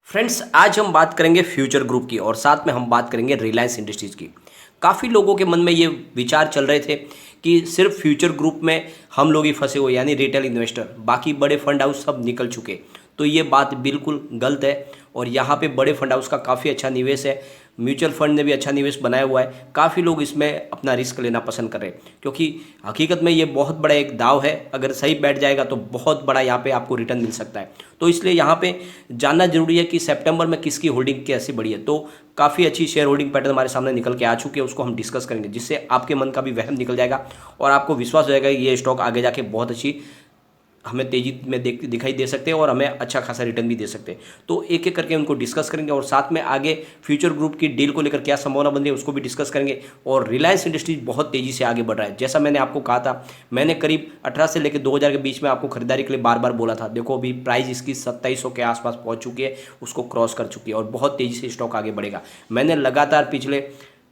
Friends, आज हम बात करेंगे फ्यूचर ग्रुप की और साथ में हम बात करेंगे रिलायंस इंडस्ट्रीज़ की। काफ़ी लोगों के मन में ये विचार चल रहे थे कि सिर्फ फ्यूचर ग्रुप में हम लोग ही फंसे हुए, यानी रिटेल इन्वेस्टर, बाकी बड़े फंड हाउस सब निकल चुके। तो ये बात बिल्कुल गलत है और यहाँ पे बड़े फंड हाउस का काफ़ी अच्छा निवेश है। म्यूचुअल फंड ने भी अच्छा निवेश बनाया हुआ है। काफ़ी लोग इसमें अपना रिस्क लेना पसंद कर रहे हैं क्योंकि हकीकत में ये बहुत बड़ा एक दाव है। अगर सही बैठ जाएगा तो बहुत बड़ा यहाँ पे आपको रिटर्न मिल सकता है। तो इसलिए यहाँ पे जानना जरूरी है कि सितंबर में किसकी होल्डिंग कैसी बढ़ी है। तो काफ़ी अच्छी शेयर होल्डिंग पैटर्न हमारे सामने निकल के आ चुकी है, उसको हम डिस्कस करेंगे जिससे आपके मन का भी वहम निकल जाएगा और आपको विश्वास हो जाएगा ये स्टॉक आगे जाके बहुत अच्छी हमें तेजी में दिखाई दे सकते हैं और हमें अच्छा खासा रिटर्न भी दे सकते हैं। तो एक एक करके उनको डिस्कस करेंगे और साथ में आगे फ्यूचर ग्रुप की डील को लेकर क्या संभावना बन रही है उसको भी डिस्कस करेंगे। और रिलायंस इंडस्ट्रीज बहुत तेज़ी से आगे बढ़ रहा है। जैसा मैंने आपको कहा था, मैंने करीब 18 से लेकर 2000 के बीच में आपको खरीदारी के लिए बार बार बोला था। देखो अभी प्राइस इसकी 2700 के आसपास पहुंच चुकी है, उसको क्रॉस कर चुकी है और बहुत तेज़ी से स्टॉक आगे बढ़ेगा। मैंने लगातार पिछले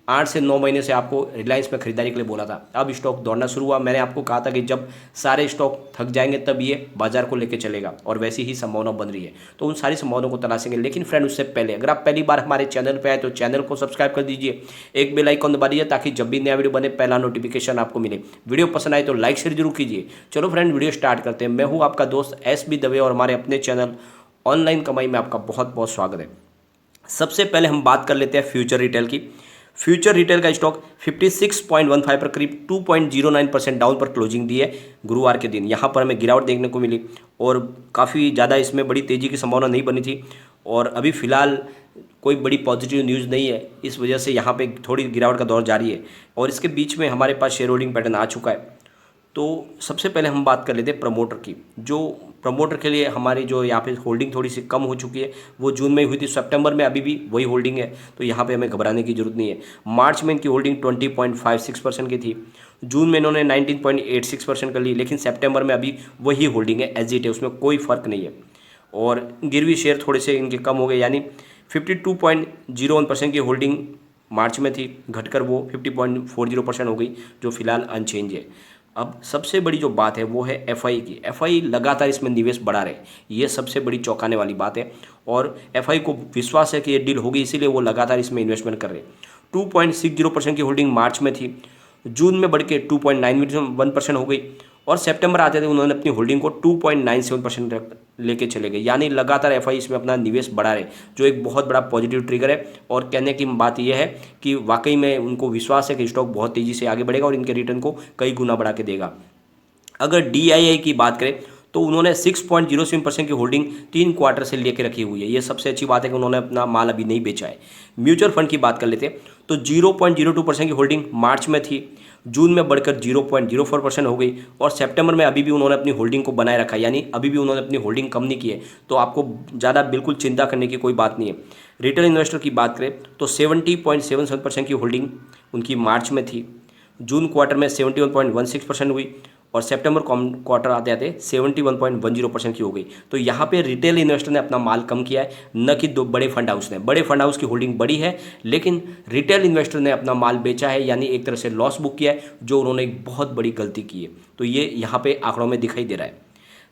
8 से 9 महीने से आपको रिलायंस में खरीदारी के लिए बोला था। अब स्टॉक दौड़ना शुरू हुआ। मैंने आपको कहा था कि जब सारे स्टॉक थक जाएंगे तब ये बाजार को लेकर चलेगा और वैसी ही संभावना बन रही है। तो उन सारी संभावनाओं को तलाशेंगे। लेकिन फ्रेंड, उससे पहले अगर आप पहली बार हमारे चैनल पर आए तो चैनल को सब्सक्राइब कर दीजिए, एक बेल आइकन दबा दीजिए ताकि जब भी नया वीडियो बने पहला नोटिफिकेशन आपको मिले। वीडियो पसंद आए तो लाइक शेयर जरूर कीजिए। चलो फ्रेंड, वीडियो स्टार्ट करते हैं। मैं हूँ आपका दोस्त SB दवे और हमारे अपने चैनल ऑनलाइन कमाई में आपका बहुत बहुत स्वागत है। सबसे पहले हम बात कर लेते हैं फ्यूचर रिटेल की। फ्यूचर रिटेल का स्टॉक 56.15 पर करीब 2.09% डाउन पर क्लोजिंग दी है गुरुवार के दिन। यहाँ पर हमें गिरावट देखने को मिली और काफ़ी ज़्यादा इसमें बड़ी तेज़ी की संभावना नहीं बनी थी और अभी फ़िलहाल कोई बड़ी पॉजिटिव न्यूज़ नहीं है, इस वजह से यहाँ पे थोड़ी गिरावट का दौर जारी है और इसके बीच में हमारे पास शेयर होल्डिंग पैटर्न आ चुका है। तो सबसे पहले हम बात कर लेते हैं प्रमोटर की। जो प्रमोटर के लिए हमारी जो यहाँ पे होल्डिंग थोड़ी सी कम हो चुकी है, वो जून में हुई थी, सितंबर में अभी भी वही होल्डिंग है। तो यहाँ पे हमें घबराने की जरूरत नहीं है। मार्च में इनकी होल्डिंग 20.56% की थी, जून में इन्होंने 19.86% कर ली, लेकिन सितंबर में अभी वही होल्डिंग है एज इट है, उसमें कोई फ़र्क नहीं है। और गिरवी शेयर थोड़े से इनके कम हो गए, यानी 52.01% की होल्डिंग मार्च में थी, घटकर वो 50.40% हो गई, जो फिलहाल अनचेंज है। अब सबसे बड़ी जो बात है वो है FI की। FI लगातार इसमें निवेश बढ़ा रहे, ये सबसे बड़ी चौंकाने वाली बात है और FI को विश्वास है कि ये डील होगी, इसीलिए वो लगातार इसमें इन्वेस्टमेंट कर रहे हैं। 2.60% की होल्डिंग मार्च में थी, जून में बढ़ के 2.91% हो गई और सितंबर आते थे उन्होंने अपनी होल्डिंग को 2.97% लेके चले गए। यानी लगातार FI इसमें अपना निवेश बढ़ा रहे, जो एक बहुत बड़ा पॉजिटिव ट्रिगर है। और कहने की बात यह है कि वाकई में उनको विश्वास है कि स्टॉक बहुत तेज़ी से आगे बढ़ेगा और इनके रिटर्न को कई गुना बढ़ा के देगा। अगर DII की बात करें तो उन्होंने 6.07% की होल्डिंग 3 क्वार्टर से लेकर रखी हुई है। ये सबसे अच्छी बात है कि उन्होंने अपना माल अभी नहीं बेचा है। म्यूचुअल फंड की बात कर लेते हैं तो 0.02% की होल्डिंग मार्च में थी, जून में बढ़कर 0.04% हो गई और सितंबर में अभी भी उन्होंने अपनी होल्डिंग को बनाए रखा, यानी अभी भी उन्होंने अपनी होल्डिंग कम नहीं की है। तो आपको ज़्यादा बिल्कुल चिंता करने की कोई बात नहीं है। रिटेल इन्वेस्टर की बात करें तो 70.77% की होल्डिंग उनकी मार्च में थी, जून क्वार्टर में 71.16% हुई और सितंबर क्वार्टर आते आते 71.10% की हो गई। तो यहाँ पे रिटेल इन्वेस्टर ने अपना माल कम किया है, न कि दो बड़े फंड हाउस ने। बड़े फंड हाउस की होल्डिंग बड़ी है लेकिन रिटेल इन्वेस्टर ने अपना माल बेचा है, यानी एक तरह से लॉस बुक किया है, जो उन्होंने एक बहुत बड़ी गलती की है। तो ये यहाँ पे आंकड़ों में दिखाई दे रहा है।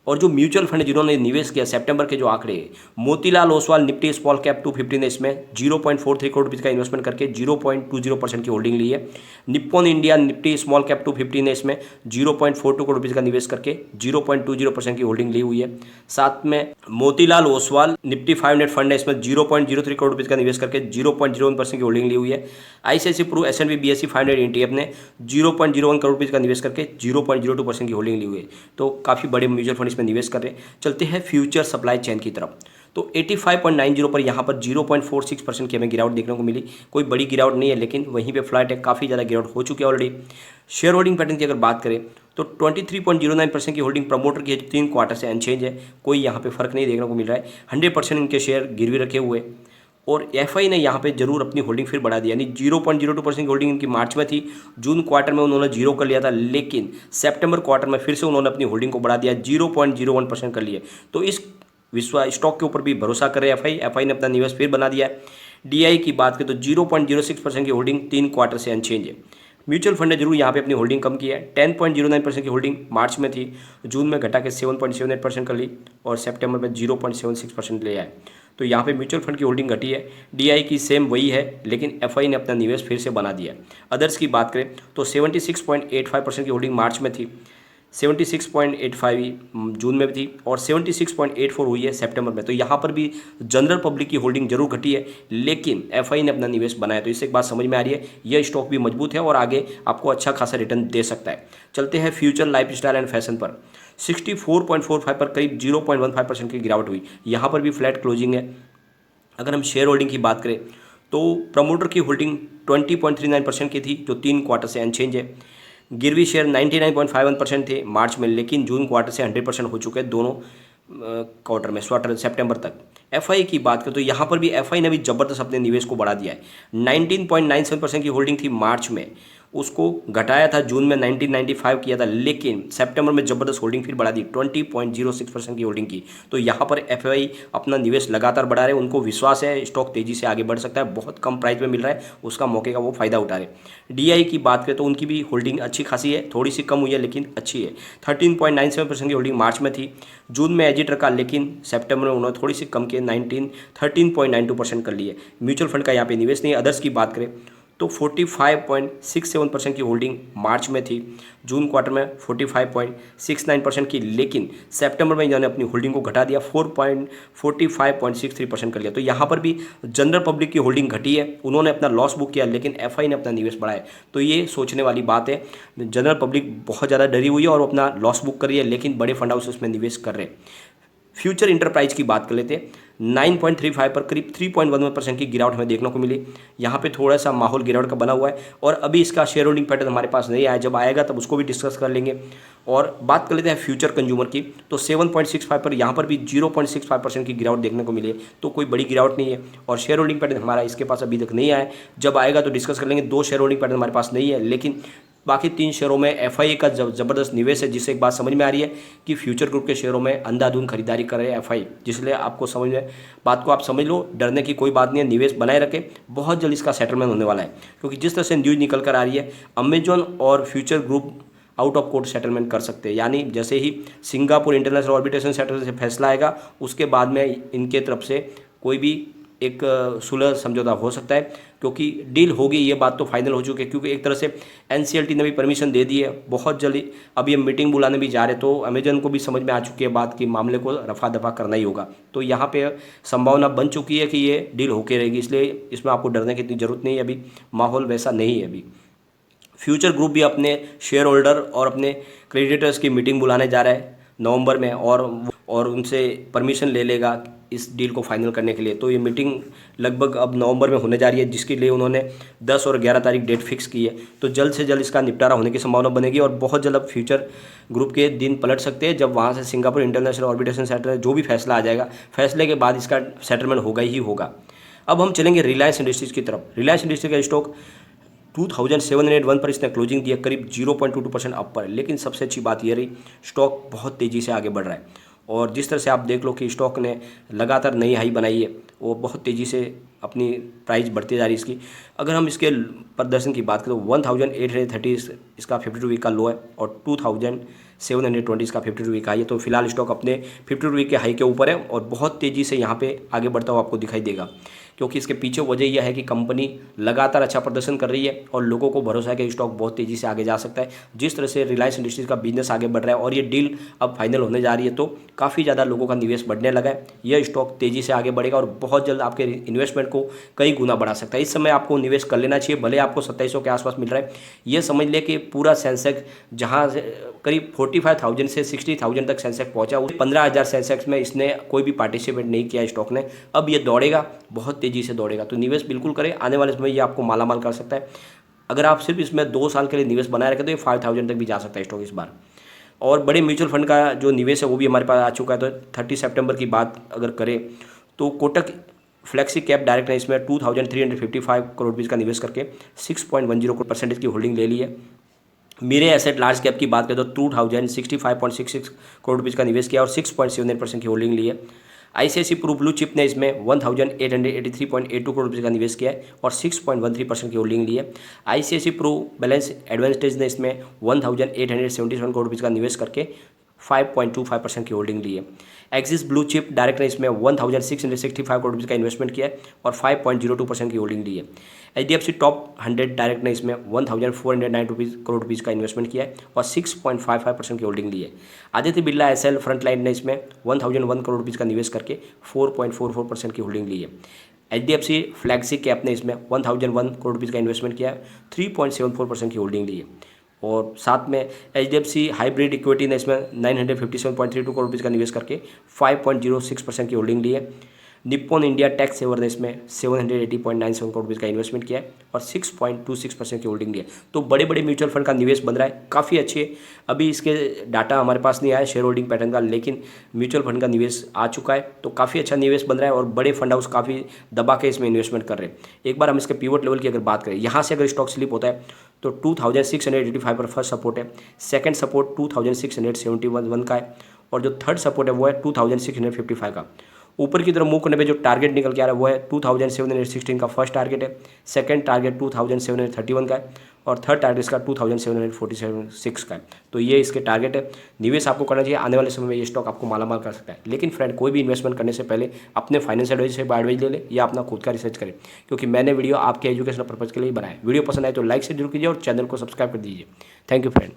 और जो म्यूचुअल फंड जिन्होंने निवेश किया, सितंबर के जो आंकड़े हैं, Motilal Oswal Nifty small cap 250 ने इसमें 0.43 करोड़ रुपये का इन्वेस्टमेंट करके 0.20% की होल्डिंग ली है। Nippon India Nifty small cap 250 ने इसमें 0.42 करोड़ रुपये का निवेश करके 0.20% की होल्डिंग ली हुई है। साथ में मोतीलाल ओसवाल निफ्टी 500 फंड ने इसमें 0.03 करोड़ रुपये का निवेश करके 0.01% की होल्डिंग ली हुई है। ICICI Pru S&P BSE 500 ETF ने 0.01 करोड़ रुपये का निवेश करके 0.02% की होल्डिंग ली हुई है। तो काफ़ी बड़े म्यूचुअल फंड इसमें निवेश कर रहे हैं। चलते हैं फ्यूचर सप्लाई चेन की तरफ। तो 85.90 पर यहाँ पर 0.46% की हमें गिरावट देखने को मिली। कोई बड़ी गिरावट नहीं है लेकिन वहीं पे फ्लैट है, काफ़ी ज़्यादा गिरावट हो चुकी है ऑलरेडी। शेयर होल्डिंग पैटर्न की अगर बात करें तो 23.09% की होल्डिंग प्रमोटर की है, 3 क्वार्टर से अनचेंज है, कोई यहाँ पे फर्क नहीं देखने को मिल रहा है। 100% इनके शेयर गिरवी रखे हुए और FI ने यहाँ पे जरूर अपनी होल्डिंग फिर बढ़ा दी, यानी 0.02% की होल्डिंग इनकी मार्च में थी, जून क्वार्टर में उन्होंने 0 कर लिया था, लेकिन सितंबर क्वार्टर में फिर से उन्होंने अपनी होल्डिंग को बढ़ा दिया, 0.01% कर लिए। तो इस स्टॉक के ऊपर भी भरोसा करे FI ने अपना निवेश फिर बना दिया है। DI की बात करें तो 0.06% की होल्डिंग 3 क्वार्टर से अनचेंज है। म्यूचुअल फंड ने जरूर यहाँ पे अपनी होल्डिंग कम की है, 10.09% की होल्डिंग मार्च में थी, जून में घटा के 7.78% कर ली और सितंबर में 0.76% ले आए। तो यहाँ पे म्यूचुअल फंड की होल्डिंग घटी है। डीआई की सेम वही है, लेकिन एफआई ने अपना निवेश फिर से बना दिया है। अदर्स की बात करें तो 76.85% की होल्डिंग मार्च में थी, 76.85 जून में भी थी और 76.84 हुई है सितंबर में। तो यहाँ पर भी जनरल पब्लिक की होल्डिंग जरूर घटी है, लेकिन एफआई ने अपना निवेश बनाया। तो इससे एक बात समझ में आ रही है, यह स्टॉक भी मजबूत है और आगे आपको अच्छा खासा रिटर्न दे सकता है। चलते हैं फ्यूचर लाइफस्टाइल एंड फैशन पर। 64.45 पर करीब 0.15% की गिरावट हुई। यहाँ पर भी फ्लैट क्लोजिंग है। अगर हम शेयर होल्डिंग की बात करें तो प्रमोटर की होल्डिंग 20.39% की थी, जो 3 क्वार्टर से अनचेंज है। गिरवी शेयर 99.51% थे मार्च में, लेकिन जून क्वार्टर से 100% हो चुके हैं दोनों क्वार्टर में, सितंबर तक। एफआई की बात करें तो यहाँ पर भी एफआई ने भी जबरदस्त अपने निवेश को बढ़ा दिया है। 19.97% की होल्डिंग थी मार्च में, उसको घटाया था जून में, 1995 किया था, लेकिन सितंबर में जबरदस्त होल्डिंग फिर बढ़ा दी, 20.06% की होल्डिंग की। तो यहाँ पर एफआई अपना निवेश लगातार बढ़ा रहे हैं, उनको विश्वास है स्टॉक तेजी से आगे बढ़ सकता है, बहुत कम प्राइस में मिल रहा है, उसका मौके का वो फायदा उठा रहे। डीआई की बात करें तो उनकी भी होल्डिंग अच्छी खासी है, थोड़ी सी कम हुई है लेकिन अच्छी है। 13.97% की होल्डिंग मार्च में थी, जून में एजिट रखा, लेकिन सितंबर में उन्होंने थोड़ी सी कम की, 13.92% कर ली है। म्यूचुअल फंड का यहाँ पे निवेश नहीं। अदर्स की बात करें तो 45.67% की होल्डिंग मार्च में थी, जून क्वार्टर में 45.69% की, लेकिन सितंबर में इन्होंने अपनी होल्डिंग को घटा दिया, 45.63% कर लिया। तो यहाँ पर भी जनरल पब्लिक की होल्डिंग घटी है, उन्होंने अपना लॉस बुक किया, लेकिन एफआई ने अपना निवेश बढ़ाया। तो ये सोचने वाली बात है, जनरल पब्लिक बहुत ज़्यादा डरी हुई है और अपना लॉस बुक कर रही है, लेकिन बड़े फंड हाउस उसमें निवेश कर रहे हैं। फ्यूचर इंटरप्राइज की बात कर लेते हैं। 9.35 पर करीब 3.11% की गिरावट हमें देखने को मिली। यहाँ पे थोड़ा सा माहौल गिरावट का बना हुआ है और अभी इसका शेयर होल्डिंग पैटर्न हमारे पास नहीं आया, जब आएगा तब उसको भी डिस्कस कर लेंगे। और बात कर लेते हैं फ्यूचर कंज्यूमर की, तो 7.65 पर यहाँ पर भी 0.65% की गिरावट देखने को मिली है, तो कोई बड़ी गिरावट नहीं है। और शेयर होल्डिंग पैटर्न हमारा इसके पास अभी तक नहीं आया है, जब आएगा तो डिस्कस कर लेंगे। 2 शेयर होल्डिंग पैटर्न हमारे पास नहीं है, लेकिन बाकी 3 शेयरों में एफआई का जबरदस्त निवेश है, जिससे एक बात समझ में आ रही है कि फ्यूचर ग्रुप के शेयरों में अंधाधुंध खरीदारी कर रहे हैं एफआई, जिसलिए आपको समझ में बात को आप समझ लो, डरने की कोई बात नहीं है, निवेश बनाए रखें, बहुत जल्द इसका सेटलमेंट होने वाला है। क्योंकि जिस तरह से न्यूज़ निकल कर आ रही है, अमेजॉन और future group out of court settlement कर सकते हैं, यानी जैसे ही सिंगापुर इंटरनेशनल आर्बिट्रेशन सेंटर से फैसला आएगा, उसके बाद में इनके तरफ से कोई भी एक सुलह समझौता हो सकता है, क्योंकि डील होगी, ये बात तो फाइनल हो चुकी है। क्योंकि एक तरह से एनसीएलटी ने भी परमिशन दे दी है, बहुत जल्दी अब ये मीटिंग बुलाने भी जा रहे, तो अमेजन को भी समझ में आ चुकी है बात कि मामले को रफा दफा करना ही होगा। तो यहाँ पे संभावना बन चुकी है कि ये डील होके रहेगी, इसलिए इसमें आपको डरने की इतनी ज़रूरत नहीं है, अभी माहौल वैसा नहीं है। अभी फ्यूचर ग्रुप भी अपने शेयर होल्डर और अपने क्रेडिटर्स की मीटिंग बुलाने जा रहा है नवंबर में, और उनसे परमिशन ले लेगा इस डील को फाइनल करने के लिए। तो ये मीटिंग लगभग अब नवंबर में होने जा रही है, जिसके लिए उन्होंने 10 और 11 तारीख डेट फिक्स की है। तो जल्द से जल्द इसका निपटारा होने की संभावना बनेगी और बहुत जल्द अब फ्यूचर ग्रुप के दिन पलट सकते हैं, जब वहाँ से सिंगापुर इंटरनेशनल आर्बिट्रेशन सेंटर जो भी फैसला आ जाएगा, फैसले के बाद इसका सेटलमेंट होगा ही होगा। अब हम चलेंगे रिलायंस इंडस्ट्रीज़ की तरफ। रिलायंस इंडस्ट्री का स्टॉक 2701 पर इसने क्लोजिंग दिया, करीब 0.22% अप पर। लेकिन सबसे अच्छी बात यह रही, स्टॉक बहुत तेज़ी से आगे बढ़ रहा है और जिस तरह से आप देख लो कि स्टॉक ने लगातार नई हाई बनाई है, वो बहुत तेज़ी से अपनी प्राइस बढ़ती जा रही है इसकी। अगर हम इसके प्रदर्शन की बात करें तो 1830 इसका 52 वीक का लो है और 2720 इसका 52 वीक हाई है। तो फिलहाल स्टॉक अपने 52 वीक के हाई के ऊपर है और बहुत तेज़ी से यहाँ पे आगे बढ़ता हुआ आपको दिखाई देगा, क्योंकि इसके पीछे वजह यह है कि कंपनी लगातार अच्छा प्रदर्शन कर रही है और लोगों को भरोसा है कि स्टॉक बहुत तेज़ी से आगे जा सकता है। जिस तरह से रिलायंस इंडस्ट्रीज़ का बिजनेस आगे बढ़ रहा है और ये डील अब फाइनल होने जा रही है, तो काफ़ी ज़्यादा लोगों का निवेश बढ़ने लगा है। यह स्टॉक तेज़ी से आगे बढ़ेगा और बहुत जल्द आपके इन्वेस्टमेंट को कई गुना बढ़ा सकता है। इस समय आपको निवेश कर लेना चाहिए, भले आपको 2700 के आसपास मिल रहा है। ये समझ ले कि पूरा सेंसेक्स जहाँ करीब 45,000 से 60,000 तक सेंसेक्स पहुँचा, 15,000 सेंसेक्स में इसने कोई भी पार्टिसिपेट नहीं किया स्टॉक ने। अब ये दौड़ेगा, बहुत तेज़ी से दौड़ेगा, तो निवेश बिल्कुल करें, आने वाले समय ये आपको मालामाल कर सकता है। अगर आप सिर्फ इसमें 2 साल के लिए निवेश बनाए रखें तो ये 5,000 तक भी जा सकता है स्टॉक इस बार। और बड़े म्यूचुअल फंड का जो निवेश है वो भी हमारे पास आ चुका है। तो 30 सितंबर की बात अगर करें तो कोटक फ्लेक्सी कैप डायरेक्ट ने इसमें 2,355 करोड़ रुपये का निवेश करके 6.10% की होल्डिंग ले ली है। मेरे एसेट लार्ज कैप की बात करें तो 2,065.66 करोड़ रुपये का निवेश किया और 6.78% की होल्डिंग ली है। आईसीआईसी प्रू ब्लू चिप ने इसमें 1,883.82 करोड़ रुपये का निवेश किया है और 6.13% की होल्डिंग ली है। आईसीआईसी प्रू बैलेंस एडवांटेज ने इसमें 1,877 करोड़ रुपये का निवेश करके 5.25% की होल्डिंग ली है। एक्सिस ब्लू चिप डायरेक्ट ने इसमें 1665 करोड़ रुपये का इन्वेस्टमेंट किया है और 5.02% की होल्डिंग ली है। HDFC टॉप 100 डायरेक्ट ने इसमें 1409 करोड़ रुपीज़ का इन्वेस्टमेंट किया है और 6.55% की होल्डिंग ली है। आदित्य बिरला एसएल फ्रंटलाइन ने इसमें 1001 करोड़ रुपीज़ का निवेश करके 4.44% की होल्डिंग ली है। HDFC फ्लैगशिप कैप ने इसमें 1001 करोड़ रुपीज़ का इन्वेस्टमेंट किया है, 3.74% की होल्डिंग ली है। और साथ में HDFC हाइब्रिड इक्विटी ने इसमें 957.32 करोड़ रुपीज़ का निवेश करके 5.06% की होल्डिंग ली है। निप्पॉन इंडिया टैक्स सेवर ने इसमें 780.97 करोड़ रुपीज़ का इन्वेस्टमेंट किया है और 6.26% की होल्डिंग ली है। तो बड़े बड़े म्यूचुअल फंड का निवेश बन रहा है, काफ़ी अच्छी है। अभी इसके डाटा हमारे पास नहीं आया शेयर होल्डिंग पैटर्न का, लेकिन म्यूचुअल फंड का निवेश आ चुका है, तो काफ़ी अच्छा निवेश बन रहा है और बड़े फंड हाउस काफ़ी दबा के इसमें इन्वेस्टमेंट कर रहे हैं। एक बार हम इसके पिवट लेवल की अगर बात करें, यहाँ से अगर स्टॉक स्लिप होता है तो 2685 पर फर्स्ट सपोर्ट है, सेकंड सपोर्ट 2671 का है और जो थर्ड सपोर्ट है वो है 2655 का। ऊपर की तरफ मूव करने पे जो टारगेट निकल के आ रहा है वो है 2716 का फर्स्ट टारगेट है, सेकंड टारगेट 2731 का है और थर्ड टारगेट इसका 2746 का है। तो ये इसके टारगेट है। निवेश आपको करना चाहिए, आने वाले समय में ये स्टॉक आपको मालामाल कर सकता है। लेकिन फ्रेंड, कोई भी इन्वेस्टमेंट करने से पहले अपने फाइनेंशियल एडवाइजर से एडवाइस ले ले या अपना खुद का रिसर्च करें, क्योंकि मैंने वीडियो आपके एजुकेशनल पर्पज़ के लिए बनाया है। वीडियो पसंद आए तो लाइक से जरूर कीजिए और चैनल को सब्सक्राइब कर दीजिए। Thank you friend.